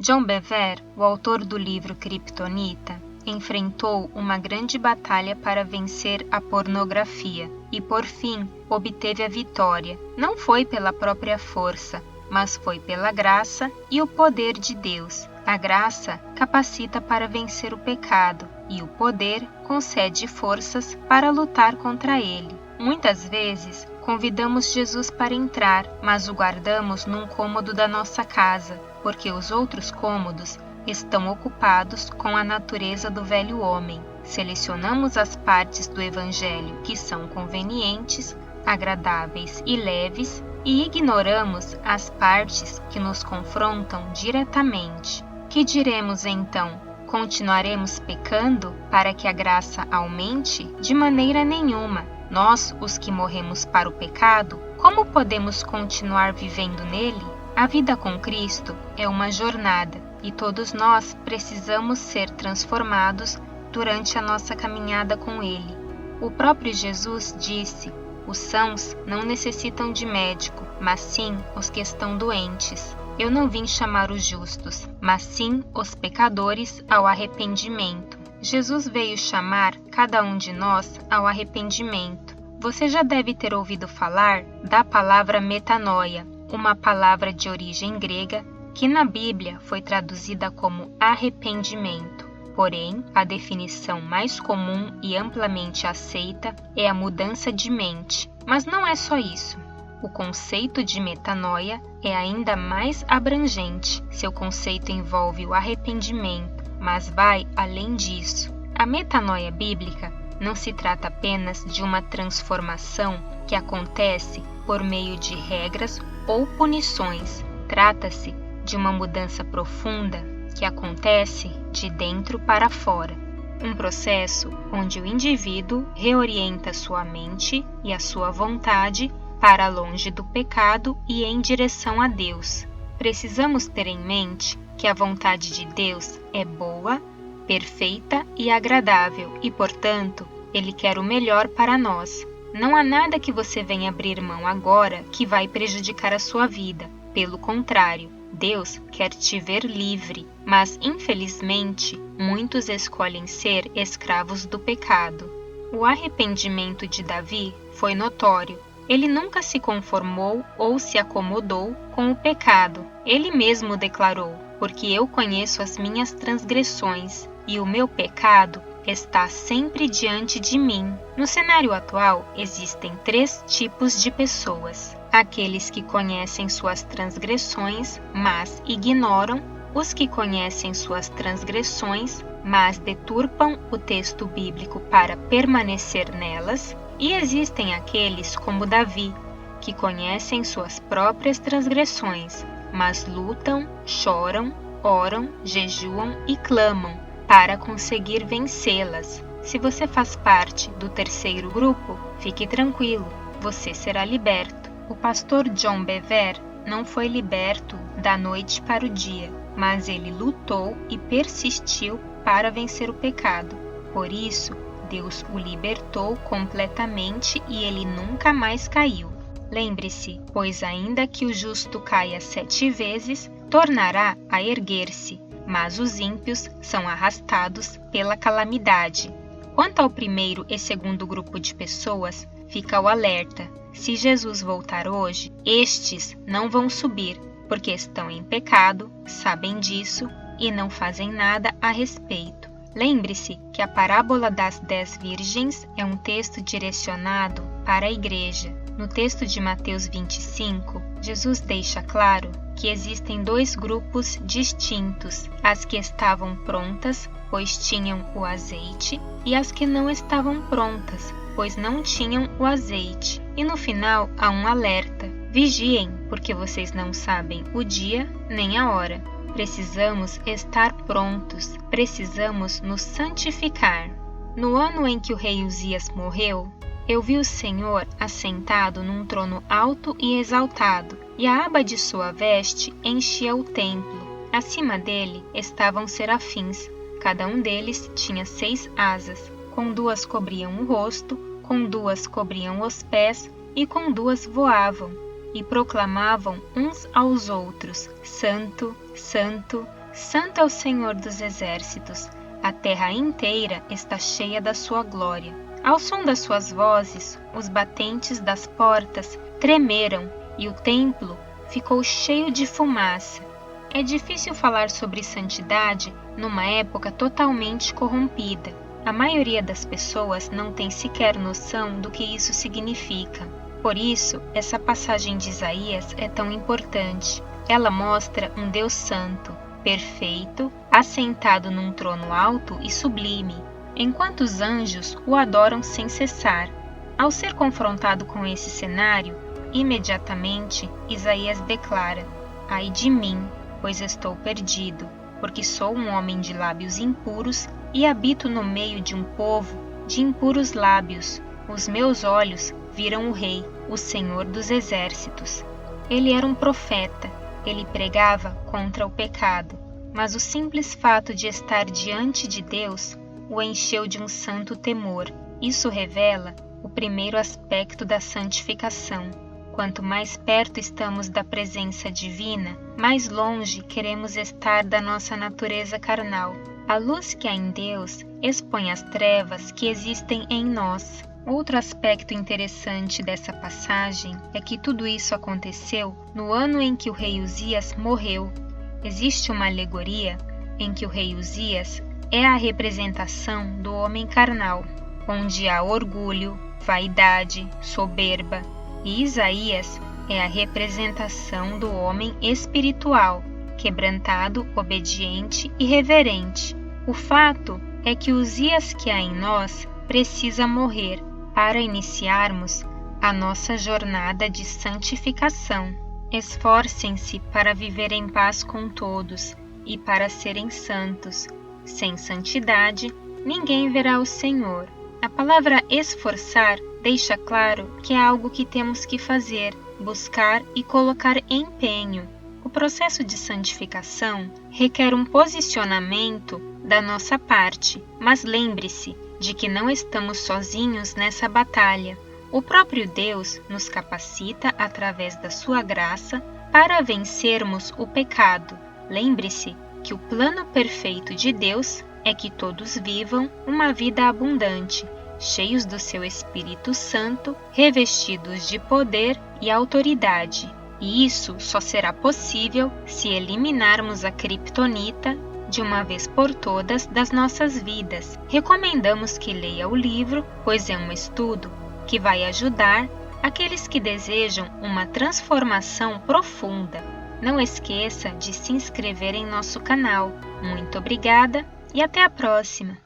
John Bevere, o autor do livro Kryptonita, enfrentou uma grande batalha para vencer a pornografia e, por fim, obteve a vitória. Não foi pela própria força, mas foi pela graça e o poder de Deus. A graça capacita para vencer o pecado e o poder concede forças para lutar contra ele. Muitas vezes, convidamos Jesus para entrar, mas o guardamos num cômodo da nossa casa, porque os outros cômodos estão ocupados com a natureza do velho homem. Selecionamos as partes do Evangelho que são convenientes, agradáveis e leves e ignoramos as partes que nos confrontam diretamente. Que diremos então? Continuaremos pecando para que a graça aumente? De maneira nenhuma. Nós, os que morremos para o pecado, como podemos continuar vivendo nele? A vida com Cristo é uma jornada e todos nós precisamos ser transformados durante a nossa caminhada com Ele. O próprio Jesus disse: os sãos não necessitam de médico, mas sim os que estão doentes. Eu não vim chamar os justos, mas sim os pecadores ao arrependimento. Jesus veio chamar cada um de nós ao arrependimento. Você já deve ter ouvido falar da palavra metanoia, uma palavra de origem grega que na Bíblia foi traduzida como arrependimento. Porém, a definição mais comum e amplamente aceita é a mudança de mente. Mas não é só isso. O conceito de metanoia é ainda mais abrangente. Seu conceito envolve o arrependimento, mas vai além disso. A metanoia bíblica não se trata apenas de uma transformação que acontece por meio de regras ou punições. Trata-se de uma mudança profunda que acontece de dentro para fora. Um processo onde o indivíduo reorienta sua mente e a sua vontade para longe do pecado e em direção a Deus. Precisamos ter em mente que a vontade de Deus é boa, perfeita e agradável e, portanto, Ele quer o melhor para nós. Não há nada que você venha abrir mão agora que vai prejudicar a sua vida. Pelo contrário, Deus quer te ver livre, mas, infelizmente, muitos escolhem ser escravos do pecado. O arrependimento de Davi foi notório. Ele nunca se conformou ou se acomodou com o pecado. Ele mesmo declarou: porque eu conheço as minhas transgressões, e o meu pecado está sempre diante de mim. No cenário atual, existem 3 tipos de pessoas: aqueles que conhecem suas transgressões, mas ignoram; os que conhecem suas transgressões, mas deturpam o texto bíblico para permanecer nelas; e existem aqueles como Davi, que conhecem suas próprias transgressões, mas lutam, choram, oram, jejuam e clamam para conseguir vencê-las. Se você faz parte do terceiro grupo, fique tranquilo, você será liberto. O pastor John Bevere não foi liberto da noite para o dia, mas ele lutou e persistiu para vencer o pecado. Por isso, Deus o libertou completamente e ele nunca mais caiu. Lembre-se, pois ainda que o justo caia 7 vezes, tornará a erguer-se, mas os ímpios são arrastados pela calamidade. Quanto ao primeiro e segundo grupo de pessoas, fica o alerta: se Jesus voltar hoje, estes não vão subir, porque estão em pecado, sabem disso e não fazem nada a respeito. Lembre-se que a parábola das 10 virgens é um texto direcionado para a igreja. No texto de Mateus 25, Jesus deixa claro que existem 2 grupos distintos: as que estavam prontas, pois tinham o azeite, e as que não estavam prontas, pois não tinham o azeite. E no final há um alerta: vigiem, porque vocês não sabem o dia nem a hora. Precisamos estar prontos, precisamos nos santificar. No ano em que o rei Uzias morreu, eu vi o Senhor assentado num trono alto e exaltado, e a aba de sua veste enchia o templo. Acima dele estavam serafins, cada um deles tinha 6 asas, com 2 cobriam o rosto, com 2 cobriam os pés, e com 2 voavam, e proclamavam uns aos outros: Santo, Santo, Santo é o Senhor dos exércitos, a terra inteira está cheia da sua glória. Ao som das suas vozes, os batentes das portas tremeram e o templo ficou cheio de fumaça. É difícil falar sobre santidade numa época totalmente corrompida. A maioria das pessoas não tem sequer noção do que isso significa. Por isso, essa passagem de Isaías é tão importante. Ela mostra um Deus santo, perfeito, assentado num trono alto e sublime, enquanto os anjos o adoram sem cessar. Ao ser confrontado com esse cenário, imediatamente Isaías declara: Ai de mim, pois estou perdido, porque sou um homem de lábios impuros e habito no meio de um povo de impuros lábios. Os meus olhos viram o Rei, o Senhor dos exércitos. Ele era um profeta, ele pregava contra o pecado, mas o simples fato de estar diante de Deus o encheu de um santo temor. Isso revela o primeiro aspecto da santificação. Quanto mais perto estamos da presença divina, mais longe queremos estar da nossa natureza carnal. A luz que há em Deus expõe as trevas que existem em nós. Outro aspecto interessante dessa passagem é que tudo isso aconteceu no ano em que o rei Uzias morreu. Existe uma alegoria em que o rei Uzias é a representação do homem carnal, onde há orgulho, vaidade, soberba, e Isaías é a representação do homem espiritual, quebrantado, obediente e reverente. O fato é que Uzias que há em nós precisa morrer para iniciarmos a nossa jornada de santificação. Esforcem-se para viver em paz com todos e para serem santos. Sem santidade, ninguém verá o Senhor. A palavra esforçar deixa claro que é algo que temos que fazer, buscar e colocar empenho. O processo de santificação requer um posicionamento da nossa parte, mas lembre-se de que não estamos sozinhos nessa batalha. O próprio Deus nos capacita através da sua graça para vencermos o pecado. Lembre-se que o plano perfeito de Deus é que todos vivam uma vida abundante, cheios do seu Espírito Santo, revestidos de poder e autoridade. E isso só será possível se eliminarmos a criptonita de uma vez por todas das nossas vidas. Recomendamos que leia o livro, pois é um estudo que vai ajudar aqueles que desejam uma transformação profunda. Não esqueça de se inscrever em nosso canal. Muito obrigada e até a próxima!